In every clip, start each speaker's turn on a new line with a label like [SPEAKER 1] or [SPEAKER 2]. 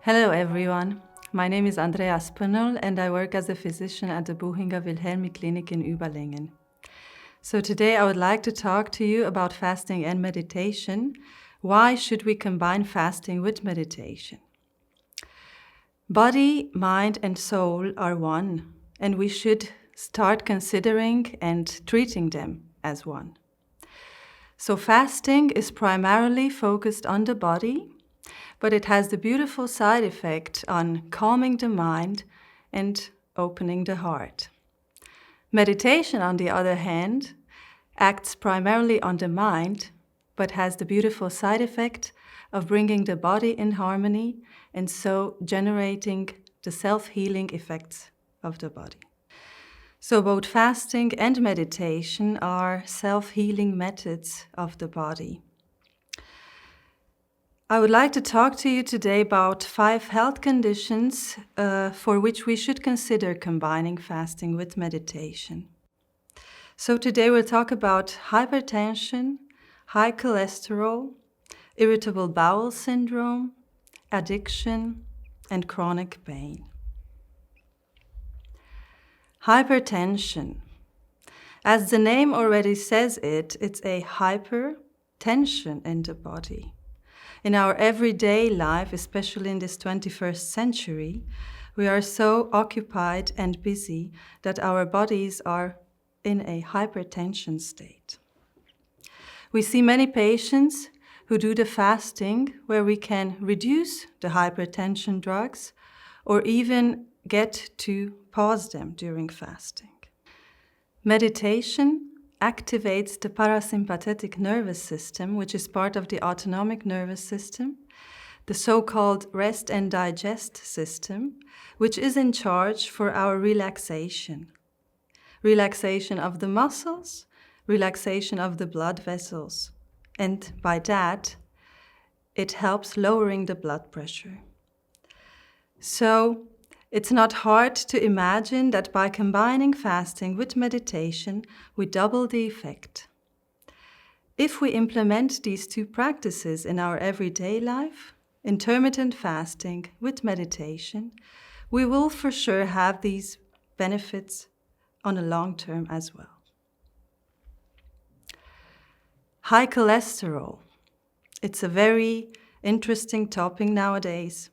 [SPEAKER 1] Hello everyone, my name is Andrea Spinol and I work as a physician at the Buchinger Wilhelmi Clinic in Überlingen. So today I would like to talk to you about fasting and meditation. Why should we combine fasting with meditation? Body, mind and soul are one, and we should start considering and treating them as one. So fasting is primarily focused on the body, but it has the beautiful side effect on calming the mind and opening the heart. Meditation, on the other hand, acts primarily on the mind, but has the beautiful side effect of bringing the body in harmony and so generating the self-healing effects of the body. So both fasting and meditation are self-healing methods of the body. I would like to talk to you today about 5 health conditions for which we should consider combining fasting with meditation. So today we'll talk about hypertension, high cholesterol, irritable bowel syndrome, addiction, and chronic pain. Hypertension. As the name already says it's a hypertension in the body. In our everyday life, especially in this 21st century, we are so occupied and busy that our bodies are in a hypertension state. We see many patients who do the fasting where we can reduce the hypertension drugs or even get to pause them during fasting. Meditation activates the parasympathetic nervous system, which is part of the autonomic nervous system, the so-called rest and digest system, which is in charge for our relaxation. Relaxation of the muscles, relaxation of the blood vessels, and by that, it helps lowering the blood pressure. So, it's not hard to imagine that by combining fasting with meditation, we double the effect. If we implement these 2 practices in our everyday life, intermittent fasting with meditation, we will for sure have these benefits on a long term as well. High cholesterol. It's a very interesting topic nowadays.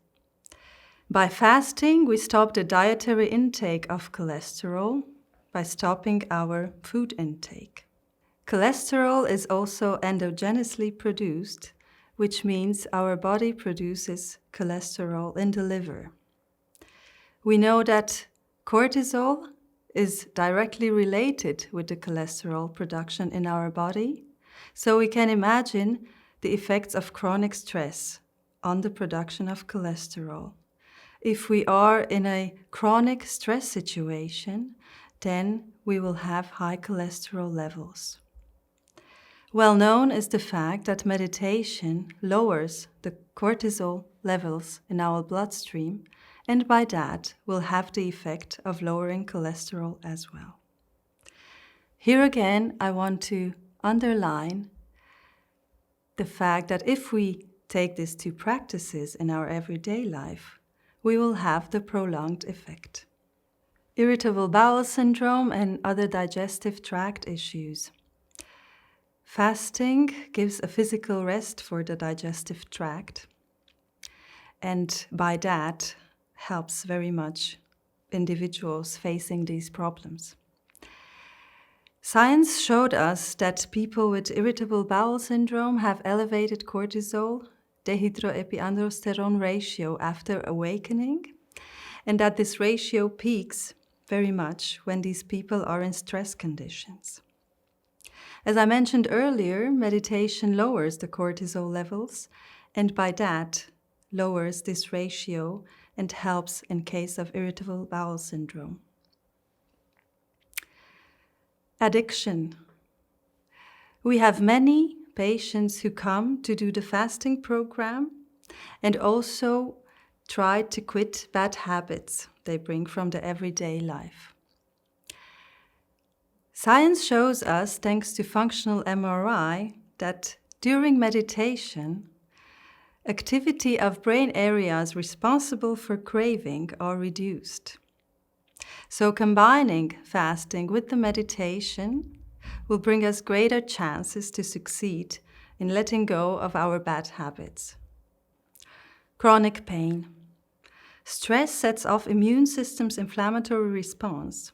[SPEAKER 1] By fasting, we stop the dietary intake of cholesterol by stopping our food intake. Cholesterol is also endogenously produced, which means our body produces cholesterol in the liver. We know that cortisol is directly related with the cholesterol production in our body, so we can imagine the effects of chronic stress on the production of cholesterol. If we are in a chronic stress situation, then we will have high cholesterol levels. Well known is the fact that meditation lowers the cortisol levels in our bloodstream, and by that will have the effect of lowering cholesterol as well. Here again, I want to underline the fact that if we take these 2 practices in our everyday life, we will have the prolonged effect. Irritable bowel syndrome and other digestive tract issues. Fasting gives a physical rest for the digestive tract, and by that helps very much individuals facing these problems. Science showed us that people with irritable bowel syndrome have elevated cortisol dehydroepiandrosterone ratio after awakening, and that this ratio peaks very much when these people are in stress conditions. As I mentioned earlier, meditation lowers the cortisol levels, and by that lowers this ratio and helps in case of irritable bowel syndrome. Addiction. We have many patients who come to do the fasting program and also try to quit bad habits they bring from the everyday life. Science shows us, thanks to functional MRI, that during meditation, activity of brain areas responsible for craving are reduced. So combining fasting with the meditation will bring us greater chances to succeed in letting go of our bad habits. Chronic pain. Stress sets off immune system's inflammatory response,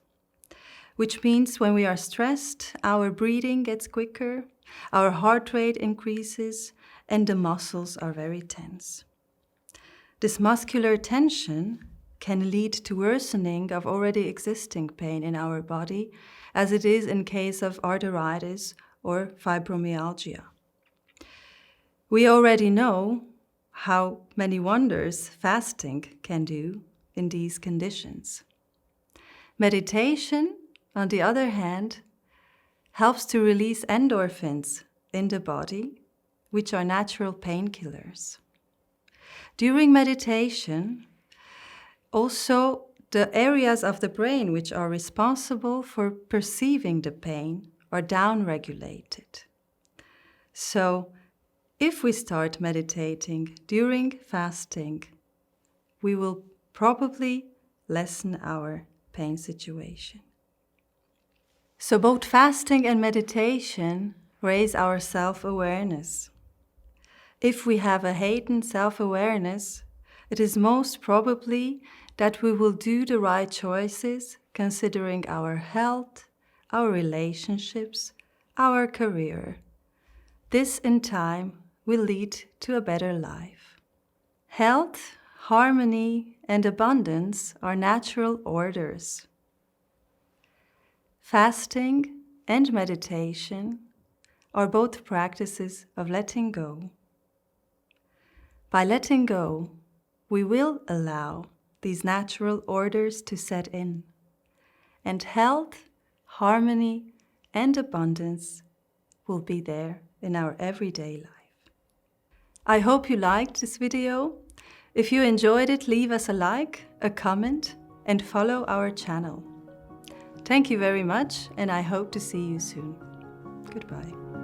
[SPEAKER 1] which means when we are stressed, our breathing gets quicker, our heart rate increases, and the muscles are very tense. This muscular tension can lead to worsening of already existing pain in our body, as it is in case of arthritis or fibromyalgia. We already know how many wonders fasting can do in these conditions. Meditation, on the other hand, helps to release endorphins in the body, which are natural painkillers. During meditation, also the areas of the brain which are responsible for perceiving the pain are downregulated. So, if we start meditating during fasting, we will probably lessen our pain situation. So both fasting and meditation raise our self-awareness. If we have a heightened self-awareness, it is most probably that we will do the right choices considering our health, our relationships, our career. This in time will lead to a better life. Health, harmony, and abundance are natural orders. Fasting and meditation are both practices of letting go. By letting go, we will allow these natural orders to set in, and health, harmony, and abundance will be there in our everyday life. I hope you liked this video. If you enjoyed it, leave us a like, a comment, and follow our channel. Thank you very much, and I hope to see you soon. Goodbye.